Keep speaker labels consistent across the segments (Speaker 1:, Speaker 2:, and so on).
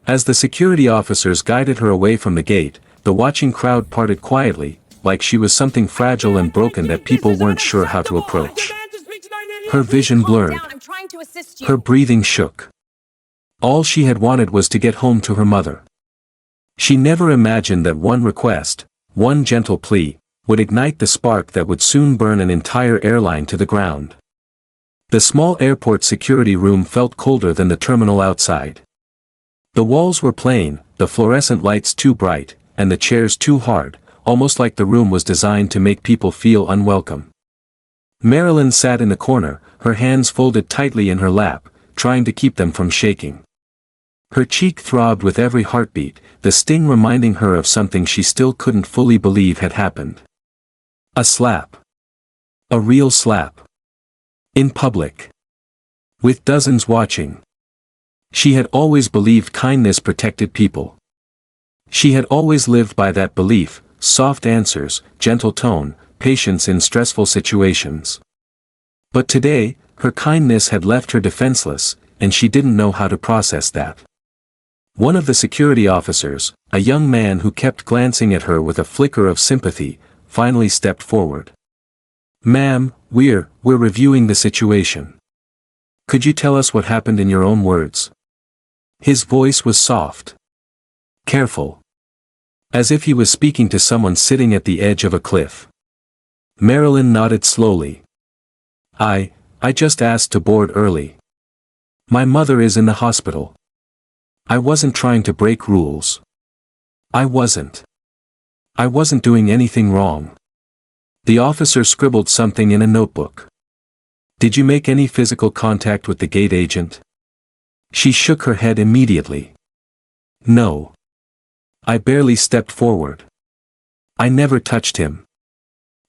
Speaker 1: As the security officers guided her away from the gate, the watching crowd parted quietly, like she was something fragile and broken that people weren't sure how to approach. Her vision blurred. Her breathing shook. All she had wanted was to get home to her mother. She never imagined that one request, one gentle plea, would ignite the spark that would soon burn an entire airline to the ground. The small airport security room felt colder than the terminal outside. The walls were plain, the fluorescent lights too bright, and the chairs too hard, almost like the room was designed to make people feel unwelcome. Marilyn sat in the corner, her hands folded tightly in her lap, trying to keep them from shaking. Her cheek throbbed with every heartbeat, the sting reminding her of something she still couldn't fully believe had happened. A slap. A real slap. In public. With dozens watching. She had always believed kindness protected people. She had always lived by that belief, soft answers, gentle tone, patience in stressful situations. But today, her kindness had left her defenseless, and she didn't know how to process that. One of the security officers, a young man who kept glancing at her with a flicker of sympathy, finally stepped forward. "Ma'am, we're reviewing the situation. Could you tell us what happened in your own words?" His voice was soft. Careful. As if he was speaking to someone sitting at the edge of a cliff. Marilyn nodded slowly. I just asked to board early. My mother is in the hospital. I wasn't trying to break rules. I wasn't doing anything wrong. The officer scribbled something in a notebook. Did you make any physical contact with the gate agent? She shook her head immediately. No. I barely stepped forward. I never touched him.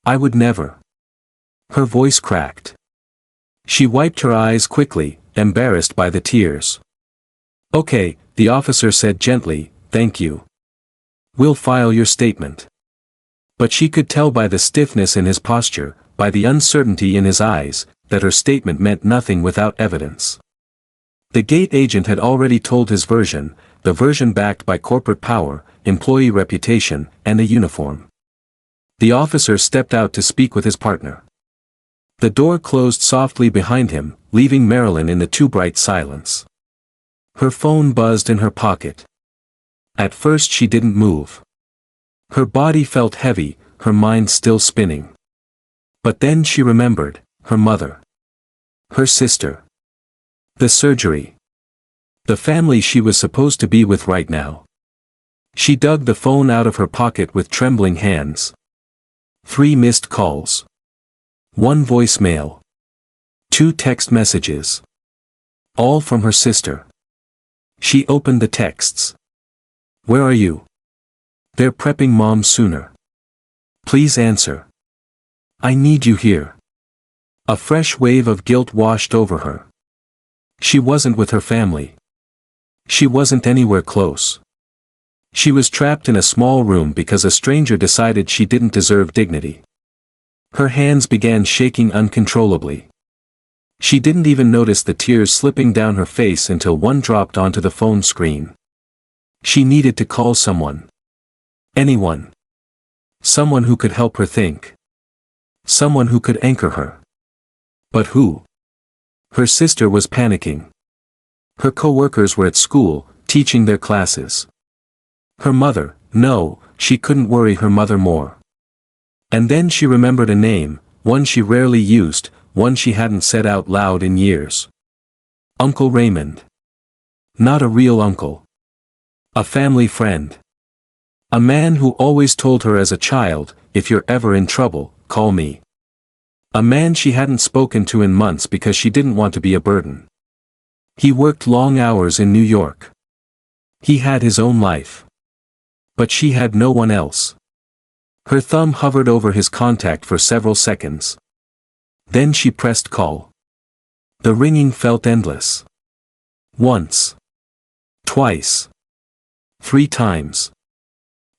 Speaker 1: I would never. Her voice cracked. She wiped her eyes quickly, embarrassed by the tears. Okay, the officer said gently, thank you. We'll file your statement. But she could tell by the stiffness in his posture, by the uncertainty in his eyes, that her statement meant nothing without evidence. The gate agent had already told his version, the version backed by corporate power, employee reputation, and a uniform. The officer stepped out to speak with his partner. The door closed softly behind him, leaving Marilyn in the too bright silence. Her phone buzzed in her pocket. At first she didn't move. Her body felt heavy, her mind still spinning. But then she remembered, her mother. Her sister. The surgery. The family she was supposed to be with right now. She dug the phone out of her pocket with trembling hands. 3 missed calls. 1 voicemail. 2 text messages. All from her sister. She opened the texts. Where are you? They're prepping Mom sooner. Please answer. I need you here. A fresh wave of guilt washed over her. She wasn't with her family. She wasn't anywhere close. She was trapped in a small room because a stranger decided she didn't deserve dignity. Her hands began shaking uncontrollably. She didn't even notice the tears slipping down her face until one dropped onto the phone screen. She needed to call someone. Anyone. Someone who could help her think. Someone who could anchor her. But who? Her sister was panicking. Her co-workers were at school, teaching their classes. Her mother, no, she couldn't worry her mother more. And then she remembered a name, one she rarely used, one she hadn't said out loud in years. Uncle Raymond. Not a real uncle. A family friend. A man who always told her as a child, if you're ever in trouble, call me. A man she hadn't spoken to in months because she didn't want to be a burden. He worked long hours in New York. He had his own life. But she had no one else. Her thumb hovered over his contact for several seconds. Then she pressed call. The ringing felt endless. Once. Twice. 3 times.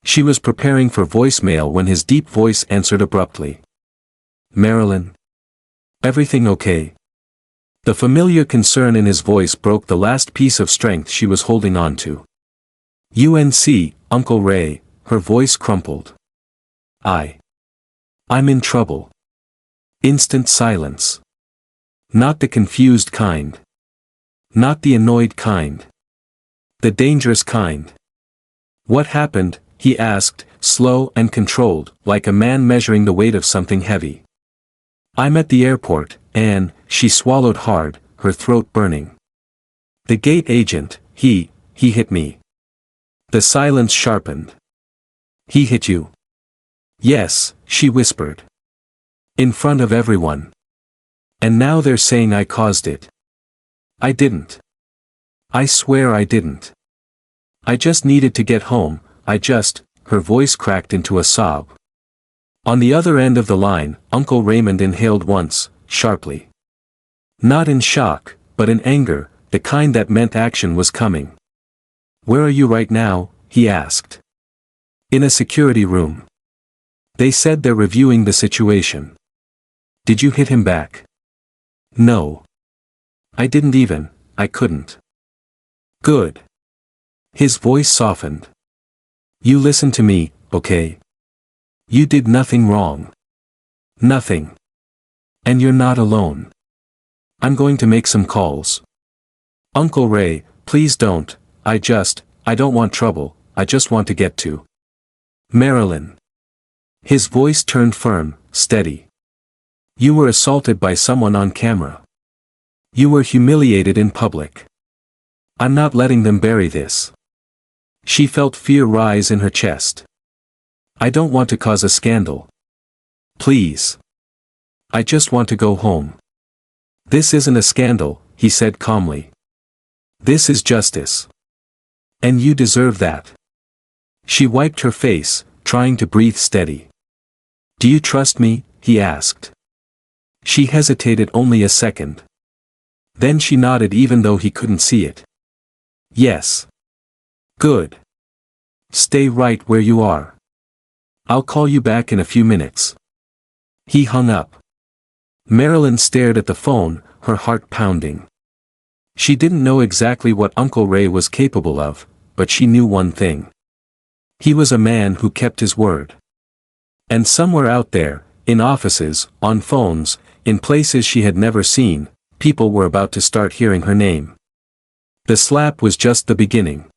Speaker 1: She was preparing for voicemail when his deep voice answered abruptly. Marilyn? Everything okay? The familiar concern in his voice broke the last piece of strength she was holding on to. UNC, Uncle Ray, her voice crumpled. I'm in trouble. Instant silence. Not the confused kind. Not the annoyed kind. The dangerous kind. What happened? He asked, slow and controlled, like a man measuring the weight of something heavy. I'm at the airport, Anne, she swallowed hard, her throat burning. The gate agent, he hit me. The silence sharpened. He hit you? Yes, she whispered. In front of everyone. And now they're saying I caused it. I didn't. I swear I didn't. I just needed to get home, her voice cracked into a sob. On the other end of the line, Uncle Raymond inhaled once, sharply. Not in shock, but in anger, the kind that meant action was coming. Where are you right now? He asked. In a security room. They said they're reviewing the situation. Did you hit him back? No. I couldn't. Good. His voice softened. You listen to me, okay? You did nothing wrong. Nothing. And you're not alone. I'm going to make some calls. Uncle Ray, please don't, I don't want trouble, I just want to get to Marilyn. His voice turned firm, steady. You were assaulted by someone on camera. You were humiliated in public. I'm not letting them bury this. She felt fear rise in her chest. I don't want to cause a scandal. Please. I just want to go home. This isn't a scandal, he said calmly. This is justice. And you deserve that. She wiped her face, trying to breathe steady. Do you trust me? He asked. She hesitated only a second. Then she nodded even though he couldn't see it. Yes. Good. Stay right where you are. I'll call you back in a few minutes. He hung up. Marilyn stared at the phone, her heart pounding. She didn't know exactly what Uncle Ray was capable of, but she knew one thing. He was a man who kept his word. And somewhere out there, in offices, on phones, in places she had never seen, people were about to start hearing her name. The slap was just the beginning.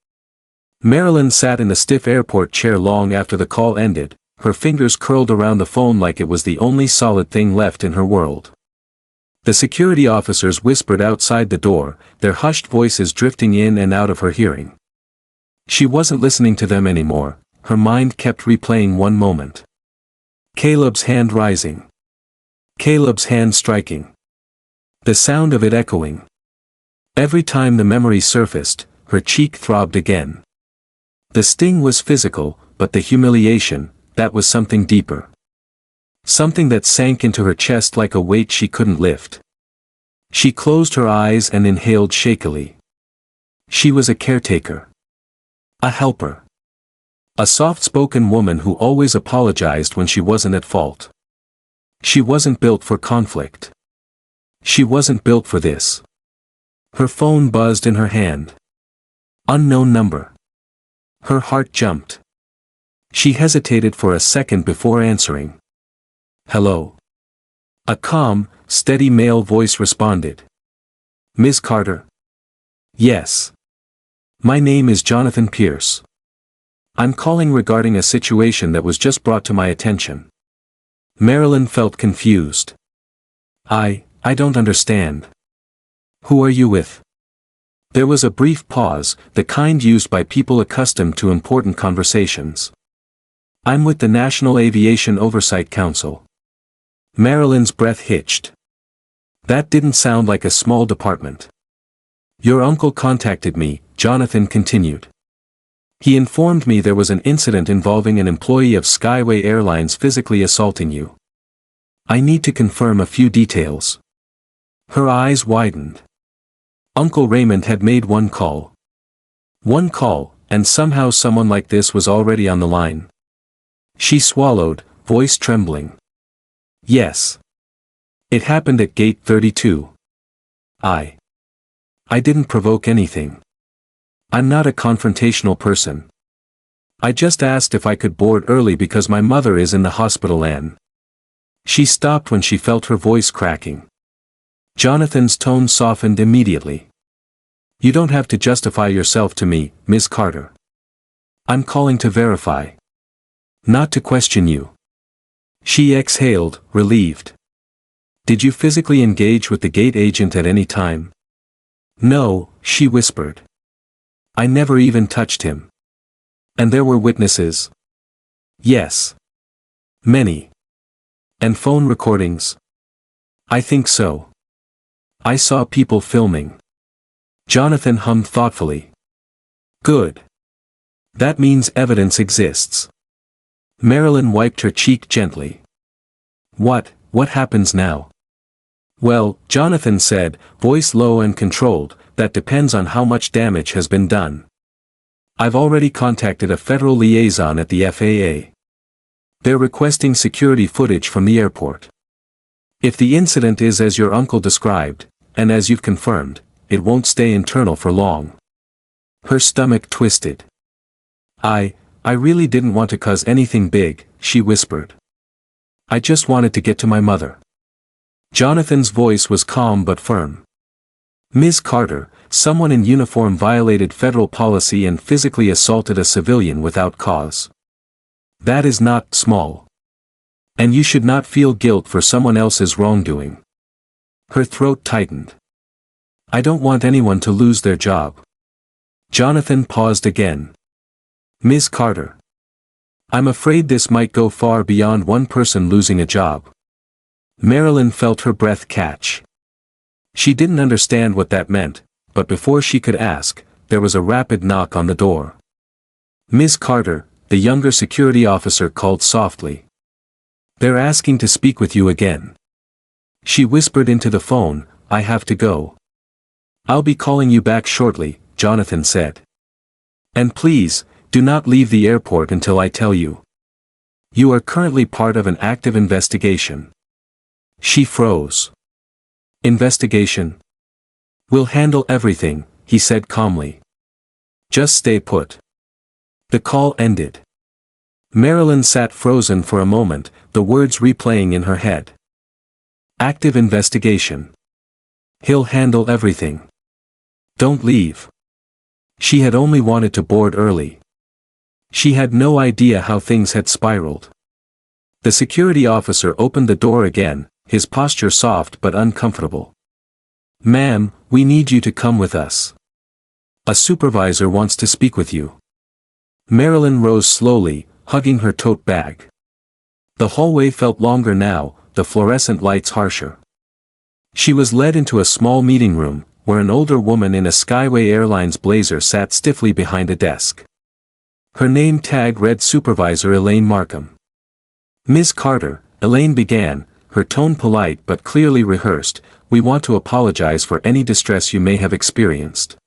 Speaker 1: Marilyn sat in the stiff airport chair long after the call ended, her fingers curled around the phone like it was the only solid thing left in her world. The security officers whispered outside the door, their hushed voices drifting in and out of her hearing. She wasn't listening to them anymore, her mind kept replaying one moment. Caleb's hand rising. Caleb's hand striking. The sound of it echoing. Every time the memory surfaced, her cheek throbbed again. The sting was physical, but the humiliation, that was something deeper. Something that sank into her chest like a weight she couldn't lift. She closed her eyes and inhaled shakily. She was a caretaker. A helper. A soft-spoken woman who always apologized when she wasn't at fault. She wasn't built for conflict. She wasn't built for this. Her phone buzzed in her hand. Unknown number. Her heart jumped. She hesitated for a second before answering. Hello. A calm, steady male voice responded. Ms. Carter? Yes. My name is Jonathan Pierce. I'm calling regarding a situation that was just brought to my attention. Marilyn felt confused. I don't understand. Who are you with? There was a brief pause, the kind used by people accustomed to important conversations. I'm with the National Aviation Oversight Council. Marilyn's breath hitched. That didn't sound like a small department. Your uncle contacted me, Jonathan continued. He informed me there was an incident involving an employee of Skyway Airlines physically assaulting you. I need to confirm a few details. Her eyes widened. Uncle Raymond had made one call. One call, and somehow someone like this was already on the line. She swallowed, voice trembling. Yes. It happened at gate 32. I didn't provoke anything. I'm not a confrontational person. I just asked if I could board early because my mother is in the hospital and... She stopped when she felt her voice cracking. Jonathan's tone softened immediately. You don't have to justify yourself to me, Ms. Carter. I'm calling to verify. Not to question you. She exhaled, relieved. Did you physically engage with the gate agent at any time? No, she whispered. I never even touched him. And there were witnesses? Yes. Many. And phone recordings? I think so. I saw people filming. Jonathan hummed thoughtfully. Good. That means evidence exists. Marilyn wiped her cheek gently. What happens now? Well, Jonathan said, voice low and controlled, that depends on how much damage has been done. I've already contacted a federal liaison at the FAA. They're requesting security footage from the airport. If the incident is as your uncle described, and as you've confirmed, it won't stay internal for long. Her stomach twisted. I really didn't want to cause anything big, she whispered. I just wanted to get to my mother. Jonathan's voice was calm but firm. Ms. Carter, someone in uniform violated federal policy and physically assaulted a civilian without cause. That is not small. And you should not feel guilt for someone else's wrongdoing. Her throat tightened. I don't want anyone to lose their job. Jonathan paused again. Ms. Carter. I'm afraid this might go far beyond one person losing a job. Marilyn felt her breath catch. She didn't understand what that meant, but before she could ask, there was a rapid knock on the door. Ms. Carter, the younger security officer called softly. They're asking to speak with you again. She whispered into the phone, I have to go. I'll be calling you back shortly, Jonathan said. And please, do not leave the airport until I tell you. You are currently part of an active investigation. She froze. Investigation? We'll handle everything, he said calmly. Just stay put. The call ended. Marilyn sat frozen for a moment, the words replaying in her head. Active investigation. He'll handle everything. Don't leave. She had only wanted to board early. She had no idea how things had spiraled. The security officer opened the door again, his posture soft but uncomfortable. Ma'am, we need you to come with us. A supervisor wants to speak with you. Marilyn rose slowly, hugging her tote bag. The hallway felt longer now, the fluorescent lights harsher. She was led into a small meeting room, where an older woman in a Skyway Airlines blazer sat stiffly behind a desk. Her name tag read Supervisor Elaine Markham. Ms. Carter, Elaine began, her tone polite but clearly rehearsed, we want to apologize for any distress you may have experienced.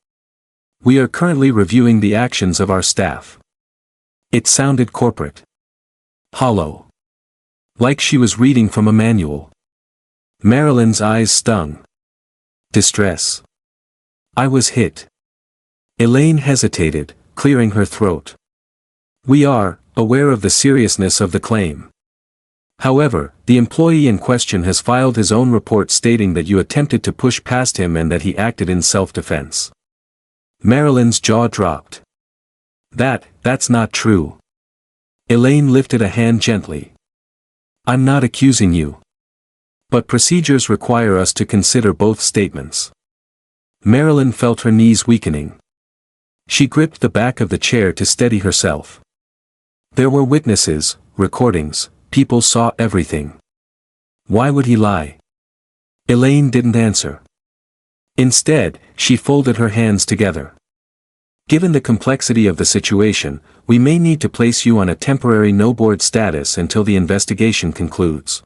Speaker 1: We are currently reviewing the actions of our staff. It sounded corporate. Hollow. Like she was reading from a manual. Marilyn's eyes stung. Distress. I was hit. Elaine hesitated, clearing her throat. We are aware of the seriousness of the claim. However, the employee in question has filed his own report stating that you attempted to push past him and that he acted in self-defense. Marilyn's jaw dropped. That's not true. Elaine lifted a hand gently. I'm not accusing you. But procedures require us to consider both statements. Marilyn felt her knees weakening. She gripped the back of the chair to steady herself. There were witnesses, recordings, people saw everything. Why would he lie? Elaine didn't answer. Instead, she folded her hands together. Given the complexity of the situation, we may need to place you on a temporary no-board status until the investigation concludes.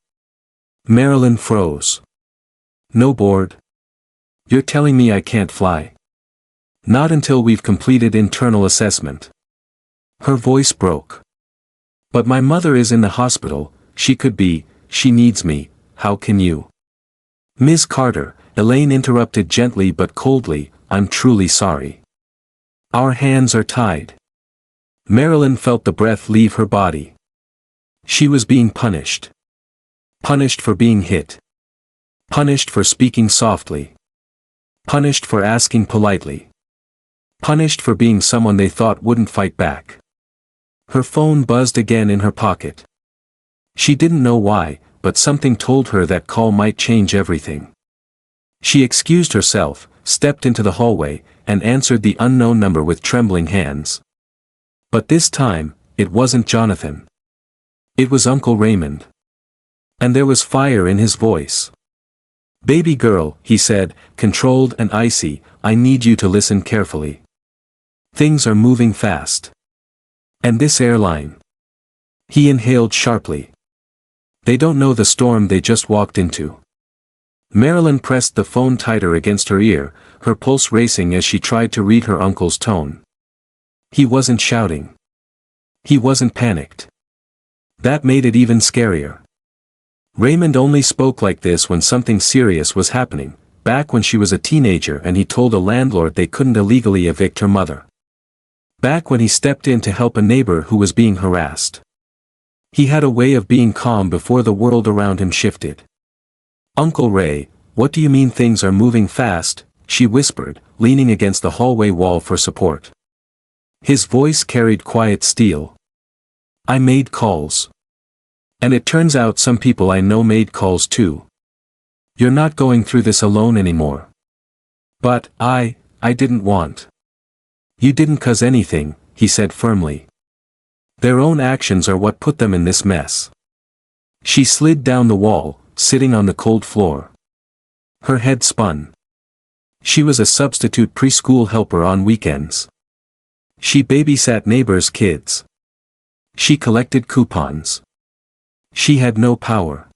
Speaker 1: Marilyn froze. No board? You're telling me I can't fly? Not until we've completed internal assessment. Her voice broke. But my mother is in the hospital, she needs me, how can you? Ms. Carter, Elaine interrupted gently but coldly, I'm truly sorry. Our hands are tied. Marilyn felt the breath leave her body. She was being punished. Punished for being hit. Punished for speaking softly. Punished for asking politely. Punished for being someone they thought wouldn't fight back. Her phone buzzed again in her pocket. She didn't know why, but something told her that call might change everything. She excused herself, stepped into the hallway, and answered the unknown number with trembling hands. But this time, it wasn't Jonathan. It was Uncle Raymond. And there was fire in his voice. "Baby girl," he said, controlled and icy, "I need you to listen carefully. Things are moving fast. And this airline." He inhaled sharply. "They don't know the storm they just walked into." Marilyn pressed the phone tighter against her ear, her pulse racing as she tried to read her uncle's tone. He wasn't shouting. He wasn't panicked. That made it even scarier. Raymond only spoke like this when something serious was happening, back when she was a teenager and he told a landlord they couldn't illegally evict her mother. Back when he stepped in to help a neighbor who was being harassed. He had a way of being calm before the world around him shifted. "Uncle Ray, what do you mean things are moving fast?" she whispered, leaning against the hallway wall for support. His voice carried quiet steel. "I made calls. And it turns out some people I know made calls too. You're not going through this alone anymore. But, I didn't want." "You didn't cause anything," he said firmly. "Their own actions are what put them in this mess." She slid down the wall, sitting on the cold floor. Her head spun. She was a substitute preschool helper on weekends. She babysat neighbors' kids. She collected coupons. She had no power.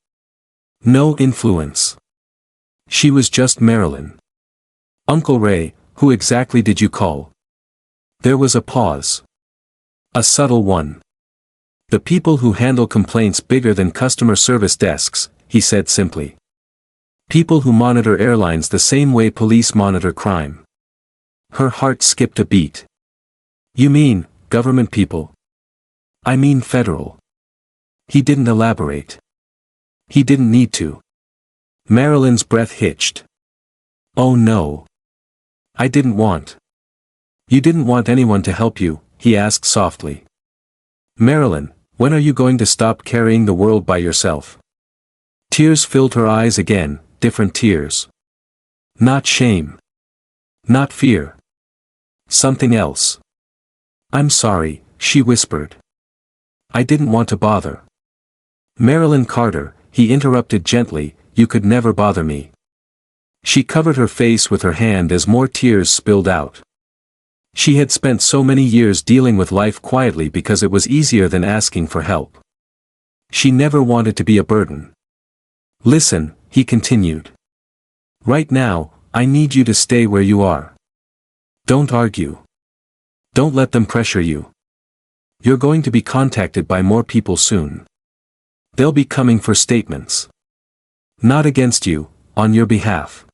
Speaker 1: No influence. She was just Marilyn. "Uncle Ray, who exactly did you call?" There was a pause. A subtle one. "The people who handle complaints bigger than customer service desks," he said simply. "People who monitor airlines the same way police monitor crime." Her heart skipped a beat. "You mean, government people?" "I mean federal." He didn't elaborate. He didn't need to. Marilyn's breath hitched. "Oh no. I didn't want." "You didn't want anyone to help you?" he asked softly. "Marilyn, when are you going to stop carrying the world by yourself?" Tears filled her eyes again, different tears. Not shame. Not fear. Something else. "I'm sorry," she whispered. "I didn't want to bother." "Marilyn Carter," he interrupted gently, "you could never bother me." She covered her face with her hand as more tears spilled out. She had spent so many years dealing with life quietly because it was easier than asking for help. She never wanted to be a burden. "Listen," he continued. "Right now, I need you to stay where you are. Don't argue. Don't let them pressure you. You're going to be contacted by more people soon. They'll be coming for statements. Not against you, on your behalf."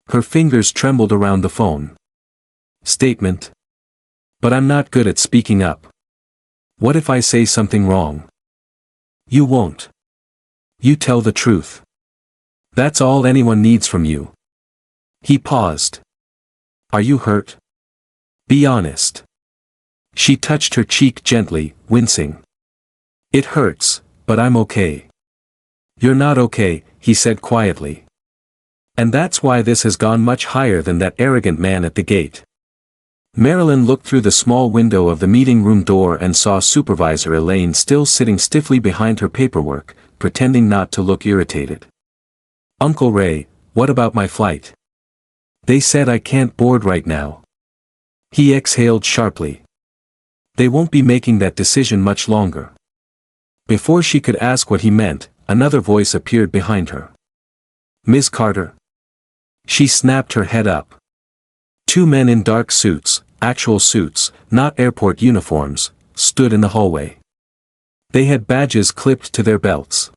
Speaker 1: Her fingers trembled around the phone. "Statement? But I'm not good at speaking up. What if I say something wrong?" "You won't. You tell the truth. That's all anyone needs from you." He paused. "Are you hurt? Be honest." She touched her cheek gently, wincing. "It hurts, but I'm okay." "You're not okay," he said quietly. "And that's why this has gone much higher than that arrogant man at the gate." Marilyn looked through the small window of the meeting room door and saw Supervisor Elaine still sitting stiffly behind her paperwork, pretending not to look irritated. "Uncle Ray, what about my flight? They said I can't board right now." He exhaled sharply. "They won't be making that decision much longer." Before she could ask what he meant, another voice appeared behind her. "Miss Carter?" She snapped her head up. Two men in dark suits, actual suits, not airport uniforms, stood in the hallway. They had badges clipped to their belts.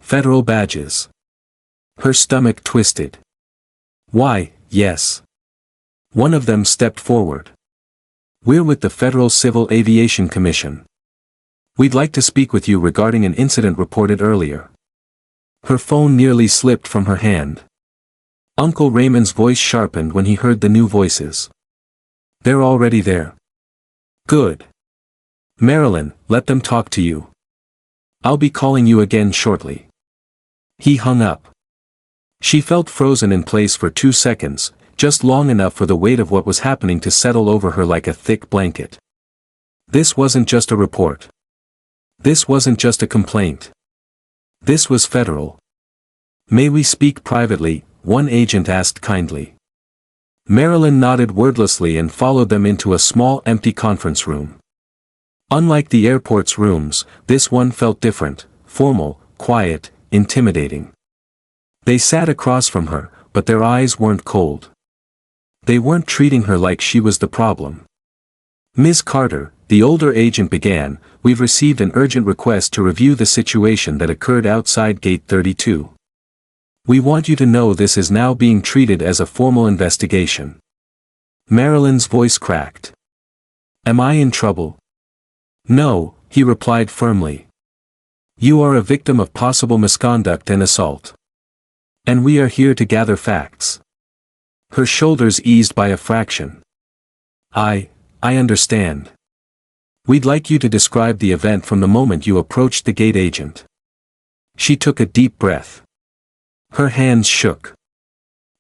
Speaker 1: Federal badges. Her stomach twisted. "Why, yes." One of them stepped forward. We're with the Federal Civil Aviation Commission. We'd like to speak with you regarding an incident reported earlier. Her phone nearly slipped from her hand. Uncle Raymond's voice sharpened when he heard the new voices. They're already there. Good. Marilyn, let them talk to you. I'll be calling you again shortly. He hung up. She felt frozen in place for 2 seconds, just long enough for the weight of what was happening to settle over her like a thick blanket. This wasn't just a report. This wasn't just a complaint. This was federal. May we speak privately? One agent asked kindly. Marilyn nodded wordlessly and followed them into a small empty conference room. Unlike the airport's rooms, this one felt different, formal, quiet, intimidating. They sat across from her, but their eyes weren't cold. They weren't treating her like she was the problem. Ms. Carter, the older agent began, we've received an urgent request to review the situation that occurred outside Gate 32. We want you to know this is now being treated as a formal investigation. Marilyn's voice cracked. Am I in trouble? No, he replied firmly. You are a victim of possible misconduct and assault. And we are here to gather facts. Her shoulders eased by a fraction. I understand. We'd like you to describe the event from the moment you approached the gate agent. She took a deep breath. Her hands shook.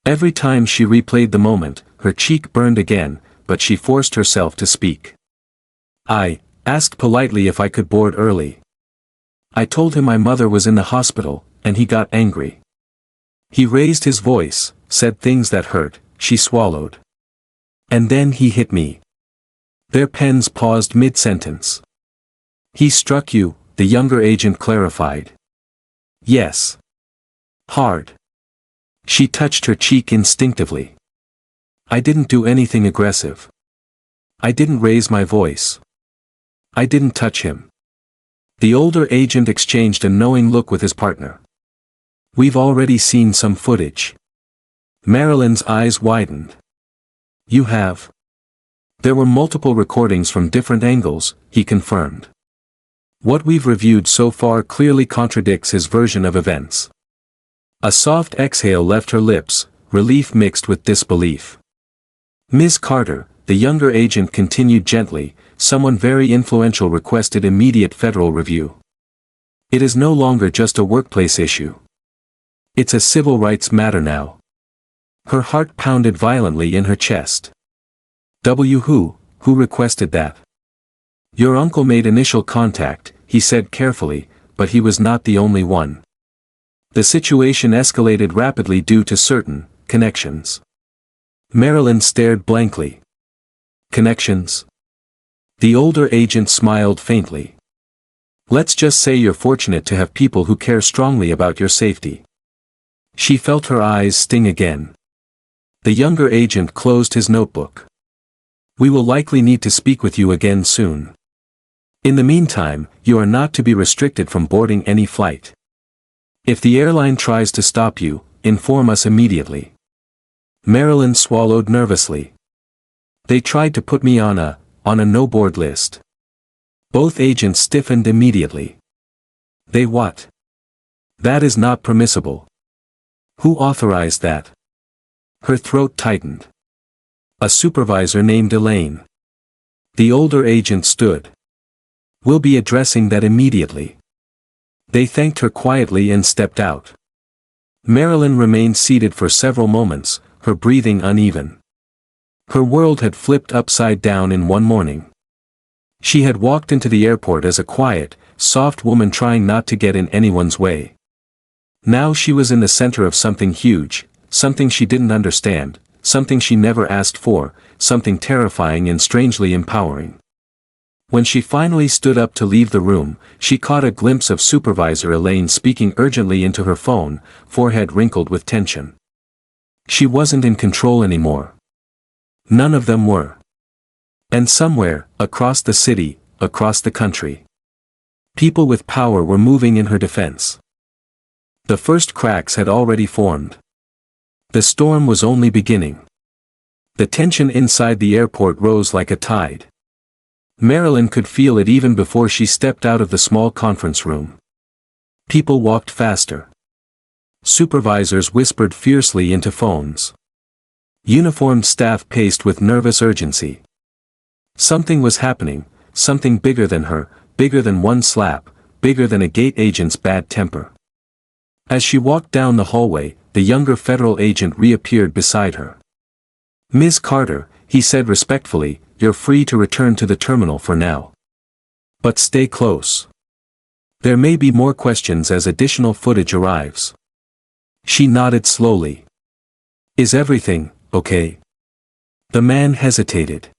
Speaker 1: Every time she replayed the moment, her cheek burned again, but she forced herself to speak. I asked politely if I could board early. I told him my mother was in the hospital, and he got angry. He raised his voice, said things that hurt, she swallowed. And then he hit me. Their pens paused mid-sentence. He struck you, the younger agent clarified. Yes. Hard. She touched her cheek instinctively. I didn't do anything aggressive. I didn't raise my voice. I didn't touch him. The older agent exchanged a knowing look with his partner. We've already seen some footage. Marilyn's eyes widened. You have? There were multiple recordings from different angles, he confirmed. What we've reviewed so far clearly contradicts his version of events. A soft exhale left her lips, relief mixed with disbelief. Ms. Carter, the younger agent continued gently, someone very influential requested immediate federal review. It is no longer just a workplace issue. It's a civil rights matter now. Her heart pounded violently in her chest. Who requested that? Your uncle made initial contact, he said carefully, but he was not the only one. The situation escalated rapidly due to certain connections. Marilyn stared blankly. Connections? The older agent smiled faintly. Let's just say you're fortunate to have people who care strongly about your safety. She felt her eyes sting again. The younger agent closed his notebook. We will likely need to speak with you again soon. In the meantime, you are not to be restricted from boarding any flight. If the airline tries to stop you, inform us immediately. Marilyn swallowed nervously. They tried to put me on a no-board list. Both agents stiffened immediately. They what? That is not permissible. Who authorized that? Her throat tightened. A supervisor named Elaine. The older agent stood. We'll be addressing that immediately. They thanked her quietly and stepped out. Marilyn remained seated for several moments, her breathing uneven. Her world had flipped upside down in one morning. She had walked into the airport as a quiet, soft woman trying not to get in anyone's way. Now she was in the center of something huge, something she didn't understand, something she never asked for, something terrifying and strangely empowering. When she finally stood up to leave the room, she caught a glimpse of Supervisor Elaine speaking urgently into her phone, forehead wrinkled with tension. She wasn't in control anymore. None of them were. And somewhere, across the city, across the country, people with power were moving in her defense. The first cracks had already formed. The storm was only beginning. The tension inside the airport rose like a tide. Marilyn could feel it even before she stepped out of the small conference room. People walked faster. Supervisors whispered fiercely into phones. Uniformed staff paced with nervous urgency. Something was happening, something bigger than her, bigger than one slap, bigger than a gate agent's bad temper. As she walked down the hallway, the younger federal agent reappeared beside her. "Ms. Carter," he said respectfully, "you're free to return to the terminal for now. But stay close. There may be more questions as additional footage arrives." She nodded slowly. "Is everything okay?" The man hesitated.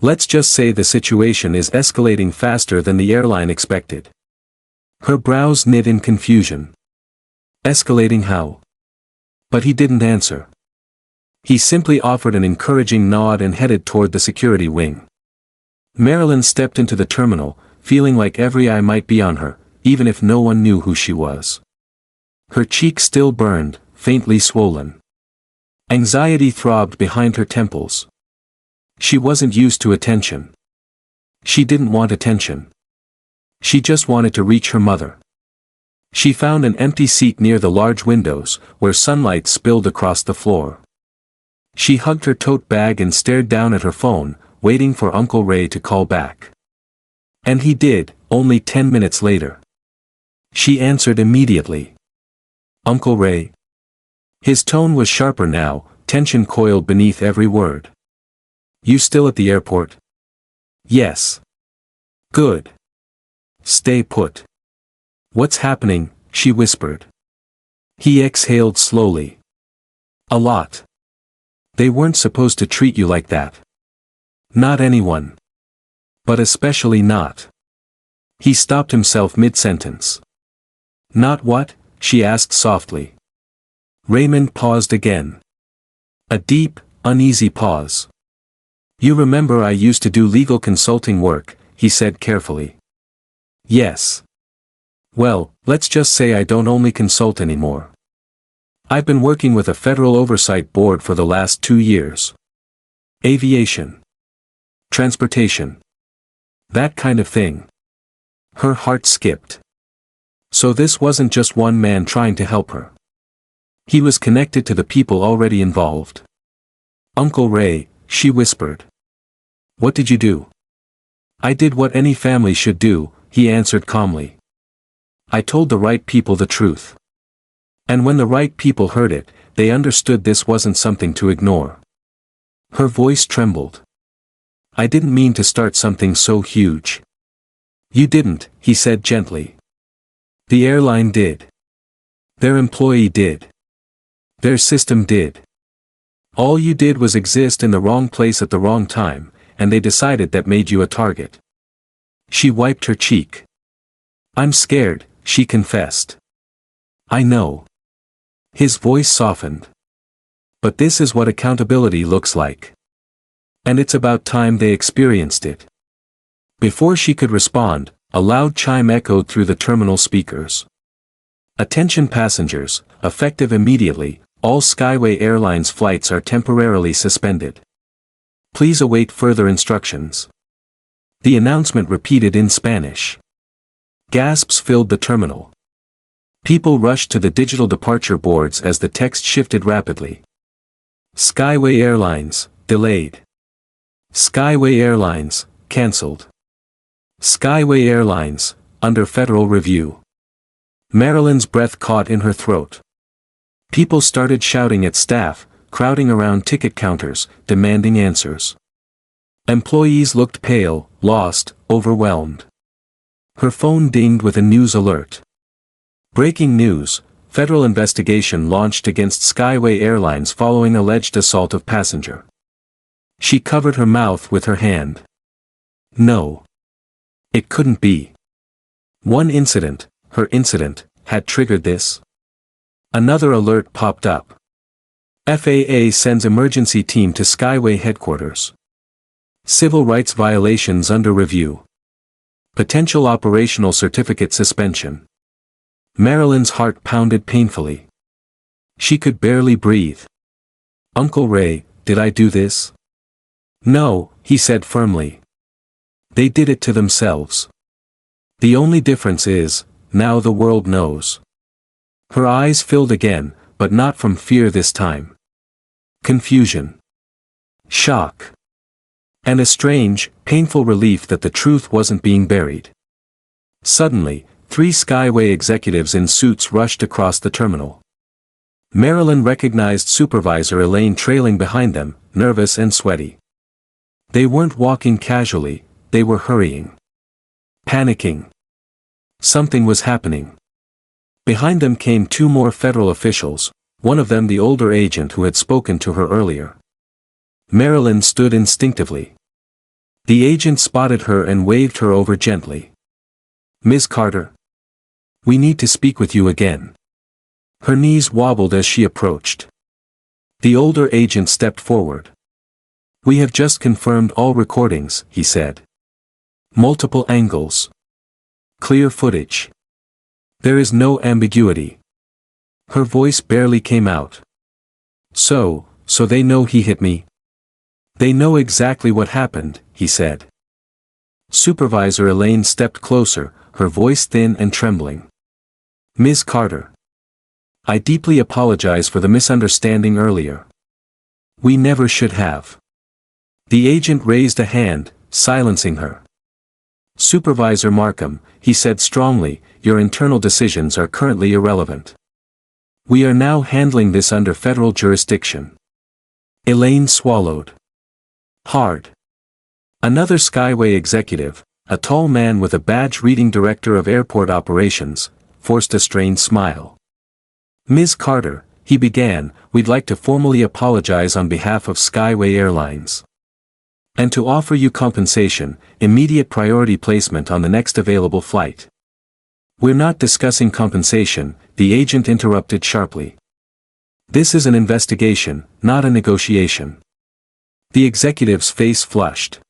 Speaker 1: "Let's just say the situation is escalating faster than the airline expected." Her brows knit in confusion. Escalating how? But he didn't answer. He simply offered an encouraging nod and headed toward the security wing. Marilyn stepped into the terminal, feeling like every eye might be on her, even if no one knew who she was. Her cheek still burned, faintly swollen. Anxiety throbbed behind her temples. She wasn't used to attention. She didn't want attention. She just wanted to reach her mother. She found an empty seat near the large windows, where sunlight spilled across the floor. She hugged her tote bag and stared down at her phone, waiting for Uncle Ray to call back. And he did, only 10 minutes later. She answered immediately. "Uncle Ray?" His tone was sharper now, tension coiled beneath every word. "You still at the airport?" "Yes." "Good. Stay put." "What's happening?" she whispered. He exhaled slowly. "A lot. They weren't supposed to treat you like that. Not anyone. But especially not." He stopped himself mid-sentence. "Not what?" she asked softly. Raymond paused again. A deep, uneasy pause. "You remember I used to do legal consulting work," he said carefully. "Yes. Well, let's just say I don't only consult anymore. I've been working with a federal oversight board for the last 2 years. Aviation. Transportation. That kind of thing." Her heart skipped. So this wasn't just one man trying to help her. He was connected to the people already involved. "Uncle Ray," she whispered. "What did you do?" "I did what any family should do," he answered calmly. "I told the right people the truth. And when the right people heard it, they understood this wasn't something to ignore." Her voice trembled. "I didn't mean to start something so huge." "You didn't," he said gently. "The airline did. Their employee did. Their system did. All you did was exist in the wrong place at the wrong time, and they decided that made you a target." She wiped her cheek. "I'm scared," she confessed. "I know." His voice softened. "But this is what accountability looks like. And it's about time they experienced it." Before she could respond, a loud chime echoed through the terminal speakers. "Attention passengers, effective immediately, all Skyway Airlines flights are temporarily suspended. Please await further instructions." The announcement repeated in Spanish. Gasps filled the terminal. People rushed to the digital departure boards as the text shifted rapidly. Skyway Airlines, delayed. Skyway Airlines, cancelled. Skyway Airlines, under federal review. Marilyn's breath caught in her throat. People started shouting at staff, crowding around ticket counters, demanding answers. Employees looked pale, lost, overwhelmed. Her phone dinged with a news alert. Breaking news: federal investigation launched against Skyway Airlines following alleged assault of passenger. She covered her mouth with her hand. No. It couldn't be. One incident, her incident, had triggered this. Another alert popped up. FAA sends emergency team to Skyway headquarters. Civil rights violations under review. Potential operational certificate suspension. Marilyn's heart pounded painfully. She could barely breathe. "Uncle Ray, did I do this?" "No," he said firmly. They did it to themselves. The only difference is, now the world knows. Her eyes filled again, but not from fear this time. Confusion. Shock. And a strange, painful relief that the truth wasn't being buried. Suddenly, 3 Skyway executives in suits rushed across the terminal. Marilyn recognized Supervisor Elaine trailing behind them, nervous and sweaty. They weren't walking casually, they were hurrying. Panicking. Something was happening. Behind them came 2 more federal officials, one of them the older agent who had spoken to her earlier. Marilyn stood instinctively. The agent spotted her and waved her over gently. "Ms. Carter. We need to speak with you again." Her knees wobbled as she approached. The older agent stepped forward. "We have just confirmed all recordings," he said. "Multiple angles. Clear footage. There is no ambiguity." Her voice barely came out. So they know he hit me?" "They know exactly what happened," he said. Supervisor Elaine stepped closer, her voice thin and trembling. "Ms. Carter. I deeply apologize for the misunderstanding earlier. We never should have." The agent raised a hand, silencing her. "Supervisor Markham," he said strongly, "your internal decisions are currently irrelevant. We are now handling this under federal jurisdiction." Elaine swallowed hard. Another Skyway executive, a tall man with a badge reading Director of Airport Operations, forced a strained smile. "Ms. Carter," he began, "we'd like to formally apologize on behalf of Skyway Airlines. And to offer you compensation, immediate priority placement on the next available flight." "We're not discussing compensation," the agent interrupted sharply. "This is an investigation, not a negotiation." The executive's face flushed.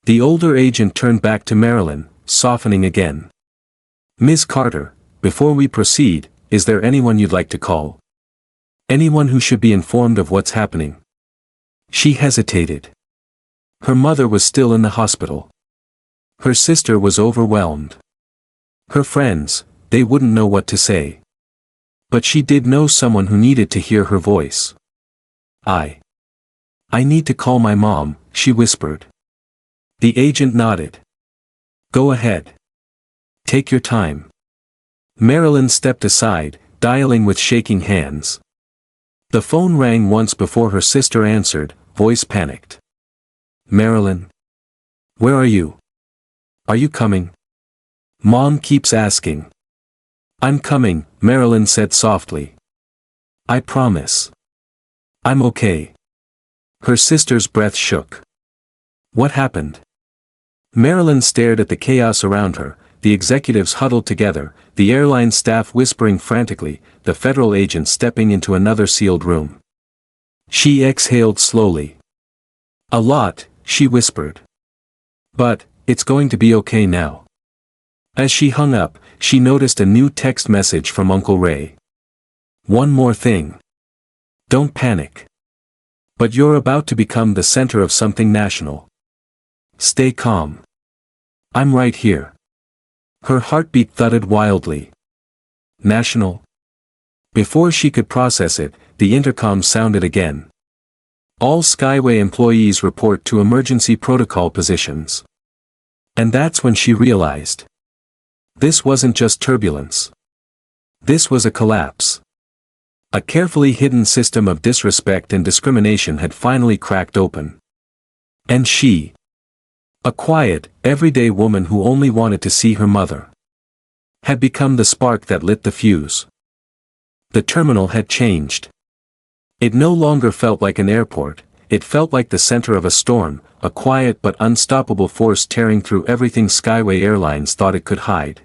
Speaker 1: The older agent turned back to Marilyn, softening again. "Ms. Carter, before we proceed, is there anyone you'd like to call? Anyone who should be informed of what's happening?" She hesitated. Her mother was still in the hospital. Her sister was overwhelmed. Her friends, they wouldn't know what to say. But she did know someone who needed to hear her voice. I need to call my mom," she whispered. The agent nodded. "Go ahead. Take your time." Marilyn stepped aside, dialing with shaking hands. The phone rang once before her sister answered, voice panicked. "Marilyn? Where are you? Are you coming? Mom keeps asking." "I'm coming," Marilyn said softly. "I promise. I'm okay." Her sister's breath shook. "What happened?" Marilyn stared at the chaos around her, the executives huddled together, the airline staff whispering frantically, the federal agent stepping into another sealed room. She exhaled slowly. "A lot," she whispered. "But, it's going to be okay now." As she hung up, she noticed a new text message from Uncle Ray. "One more thing. Don't panic. But you're about to become the center of something national. Stay calm. I'm right here." Her heartbeat thudded wildly. "National?" Before she could process it, the intercom sounded again. "All Skyway employees report to emergency protocol positions." And that's when she realized. This wasn't just turbulence. This was a collapse. A carefully hidden system of disrespect and discrimination had finally cracked open. And she, a quiet, everyday woman who only wanted to see her mother, had become the spark that lit the fuse. The terminal had changed. It no longer felt like an airport, it felt like the center of a storm, a quiet but unstoppable force tearing through everything Skyway Airlines thought it could hide.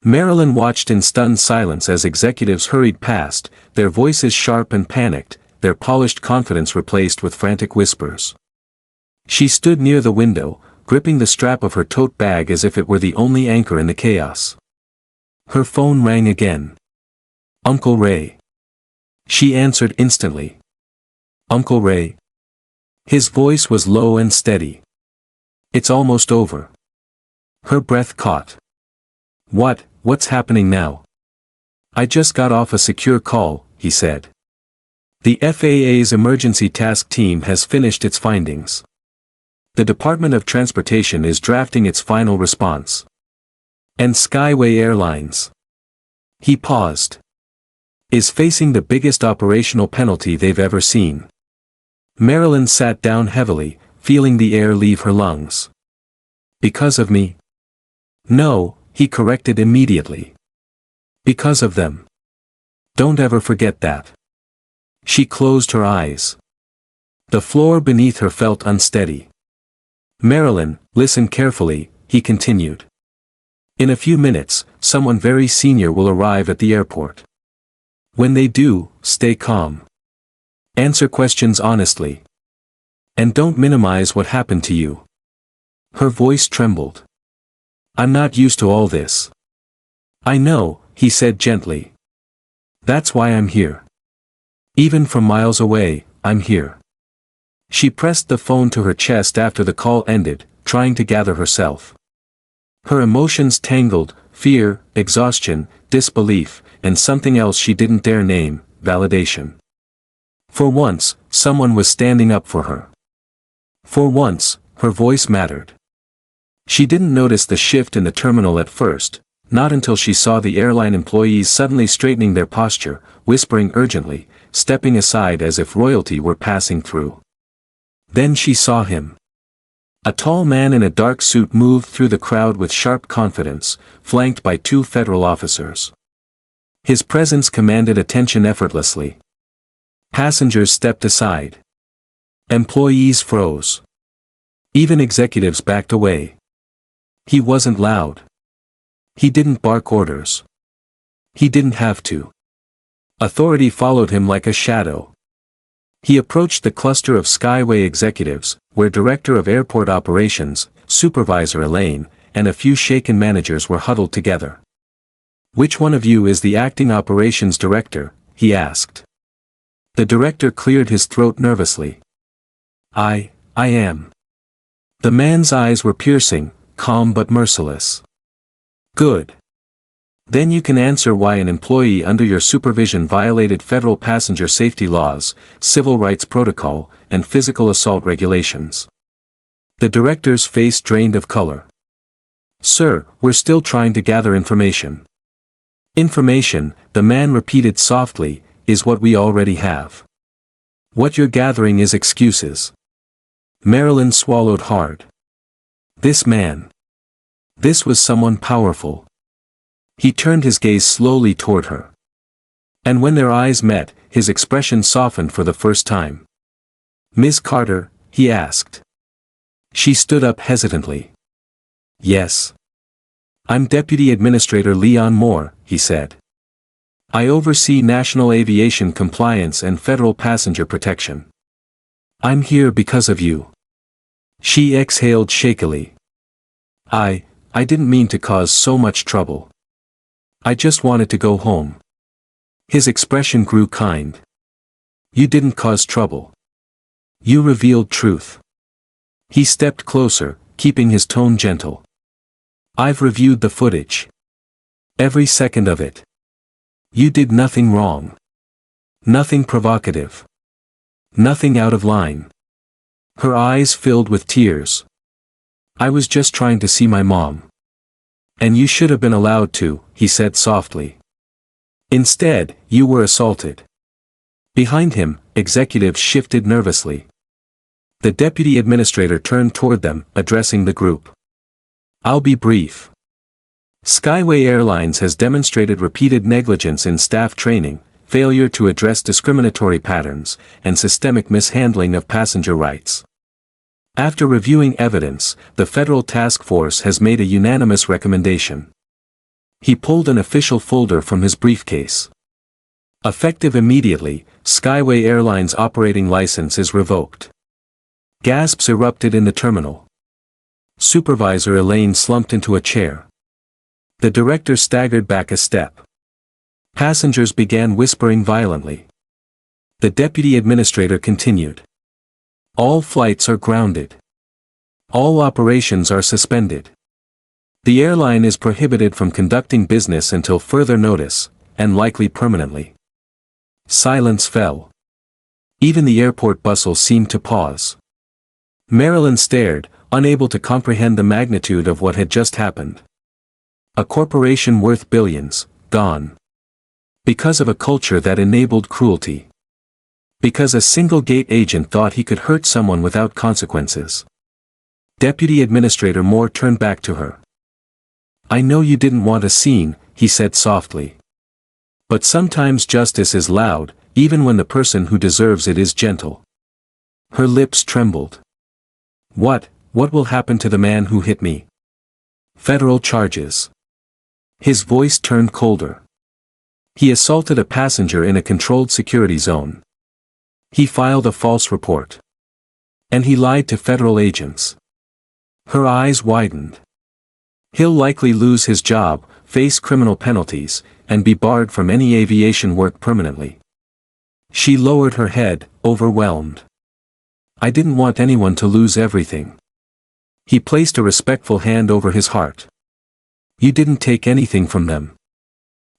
Speaker 1: Marilyn watched in stunned silence as executives hurried past, their voices sharp and panicked, their polished confidence replaced with frantic whispers. She stood near the window, gripping the strap of her tote bag as if it were the only anchor in the chaos. Her phone rang again. "Uncle Ray." She answered instantly. "Uncle Ray?" His voice was low and steady. It's almost over. Her breath caught. What's happening now? I just got off a secure call, he said. The FAA's emergency task team has finished its findings. The Department of Transportation is drafting its final response. And Skyway Airlines. He paused. Is facing the biggest operational penalty they've ever seen. Marilyn sat down heavily, feeling the air leave her lungs. Because of me? No, he corrected immediately. Because of them. Don't ever forget that. She closed her eyes. The floor beneath her felt unsteady. Marilyn, listen carefully, he continued. In a few minutes, someone very senior will arrive at the airport. When they do, stay calm. Answer questions honestly. And don't minimize what happened to you. Her voice trembled. I'm not used to all this. I know, he said gently. That's why I'm here. Even from miles away, I'm here. She pressed the phone to her chest after the call ended, trying to gather herself. Her emotions tangled, fear, exhaustion, disbelief, and something else she didn't dare name, validation. For once, someone was standing up for her. For once, her voice mattered. She didn't notice the shift in the terminal at first, not until she saw the airline employees suddenly straightening their posture, whispering urgently, stepping aside as if royalty were passing through. Then she saw him. A tall man in a dark suit moved through the crowd with sharp confidence, flanked by two federal officers. His presence commanded attention effortlessly. Passengers stepped aside. Employees froze. Even executives backed away. He wasn't loud. He didn't bark orders. He didn't have to. Authority followed him like a shadow. He approached the cluster of Skyway executives, where Director of Airport Operations, Supervisor Elaine, and a few shaken managers were huddled together. Which one of you is the acting operations director? He asked. The director cleared his throat nervously. I am. The man's eyes were piercing, calm but merciless. Good. Then you can answer why an employee under your supervision violated federal passenger safety laws, civil rights protocol, and physical assault regulations. The director's face drained of color. Sir, we're still trying to gather information. Information, the man repeated softly, is what we already have. What you're gathering is excuses. Marilyn swallowed hard. This man. This was someone powerful. He turned his gaze slowly toward her. And when their eyes met, his expression softened for the first time. Ms. Carter, he asked. She stood up hesitantly. Yes. I'm Deputy Administrator Leon Moore, he said. I oversee national aviation compliance and federal passenger protection. I'm here because of you. She exhaled shakily. I didn't mean to cause so much trouble. I just wanted to go home. His expression grew kind. You didn't cause trouble. You revealed truth. He stepped closer, keeping his tone gentle. I've reviewed the footage. Every second of it. You did nothing wrong. Nothing provocative. Nothing out of line. Her eyes filled with tears. I was just trying to see my mom. And you should have been allowed to, he said softly. Instead, you were assaulted. Behind him, executives shifted nervously. The deputy administrator turned toward them, addressing the group. I'll be brief. Skyway Airlines has demonstrated repeated negligence in staff training, failure to address discriminatory patterns, and systemic mishandling of passenger rights. After reviewing evidence, the federal task force has made a unanimous recommendation. He pulled an official folder from his briefcase. Effective immediately, Skyway Airlines' operating license is revoked. Gasps erupted in the terminal. Supervisor Elaine slumped into a chair. The director staggered back a step. Passengers began whispering violently. The deputy administrator continued. All flights are grounded. All operations are suspended. The airline is prohibited from conducting business until further notice, and likely permanently. Silence fell. Even the airport bustle seemed to pause. Marilyn stared, unable to comprehend the magnitude of what had just happened. A corporation worth billions, gone. Because of a culture that enabled cruelty. Because a single gate agent thought he could hurt someone without consequences. Deputy Administrator Moore turned back to her. "I know you didn't want a scene," he said softly. "But sometimes justice is loud, even when the person who deserves it is gentle." Her lips trembled. What will happen to the man who hit me?" "Federal charges." His voice turned colder. "He assaulted a passenger in a controlled security zone. He filed a false report. And he lied to federal agents." Her eyes widened. "He'll likely lose his job, face criminal penalties, and be barred from any aviation work permanently." She lowered her head, overwhelmed. "I didn't want anyone to lose everything." He placed a respectful hand over his heart. "You didn't take anything from them.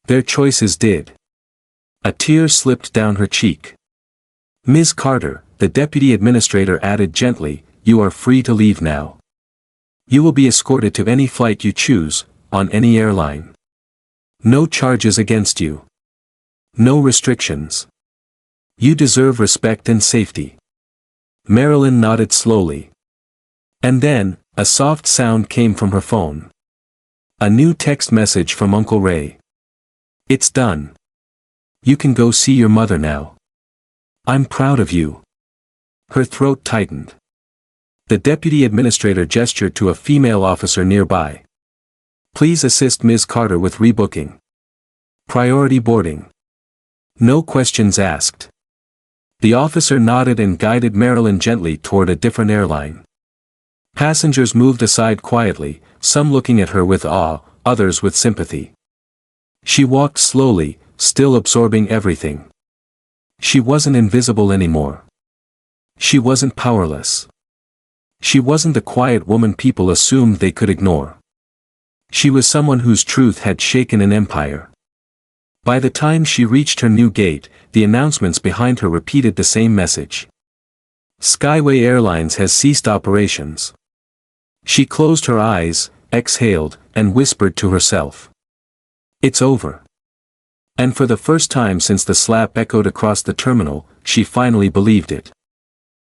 Speaker 1: Their choices did." A tear slipped down her cheek. "Ms. Carter," the deputy administrator added gently, "you are free to leave now. You will be escorted to any flight you choose, on any airline. No charges against you. No restrictions. You deserve respect and safety." Marilyn nodded slowly. And then, a soft sound came from her phone. A new text message from Uncle Ray. "It's done. You can go see your mother now. I'm proud of you." Her throat tightened. The deputy administrator gestured to a female officer nearby. "Please assist Ms. Carter with rebooking. Priority boarding. No questions asked." The officer nodded and guided Marilyn gently toward a different airline. Passengers moved aside quietly, some looking at her with awe, others with sympathy. She walked slowly, still absorbing everything. She wasn't invisible anymore. She wasn't powerless. She wasn't the quiet woman people assumed they could ignore. She was someone whose truth had shaken an empire. By the time she reached her new gate, the announcements behind her repeated the same message. Skyway Airlines has ceased operations. She closed her eyes, exhaled, and whispered to herself. It's over. And for the first time since the slap echoed across the terminal, she finally believed it.